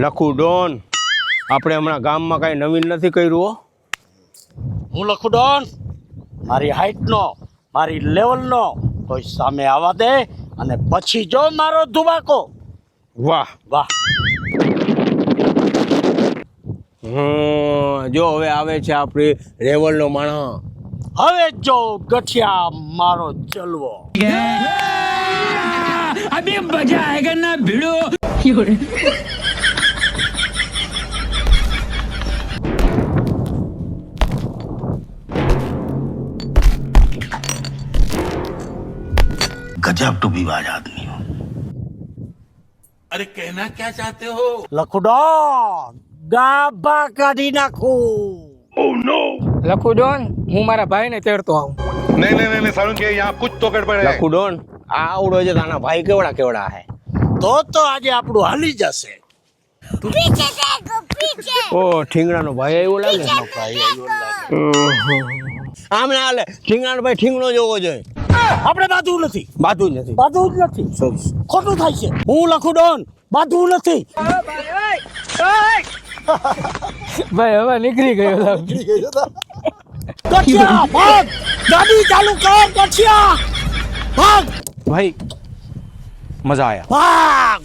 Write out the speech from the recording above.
લખુ ડોન આપણે હમણાં ગામમાં કાંઈ નવીન નથી કર્યું. હું લખું ડોન, મારી હાઈટનો મારી લેવલનો કોઈ સામે આવવા દે અને પછી જો મારો ધુબાકો. વાહ વાહ. જો હવે આવે છે આપણી રેવલનો માણસ. હવે જો ગઠિયા મારો ચલવો. अभी मजा आएगा ना भिड़ो. गजब टू विवाज आदमी हो. अरे कहना क्या चाहते हो? લખુડોન ગાભા કાઢી નાખું. લખુ ડોન હું મારા ભાઈને તેડતો આવું. नहीं नहीं नहीं सारुण के यहाँ कुछ तो गड़बड़ है. લખુ ડોન આ આવડો છે તાના ભાઈ કેવડા કેવડા હે. તો આજે આપણું હાલી જશે. ઓ ઠીંગણાનો ભાઈ આવ્યો લાગે. આમ ના હાલે, ઠીંગણાનો ભાઈ ઠીંગણો જોવો જોઈએ. આપણે બાંધવું નથી. બાતું જ નથી. બાંધવું જ નથી. ખોટું થાય છે. હું લખુડોન બાંધવું નથી. ભાઈ હવે નીકળી ગયો લાગે. ગઠિયા ભાગ, ગાડી ચાલુ કર ગઠિયા ભાગ. ભાઈ મજા આયા. ભાગ.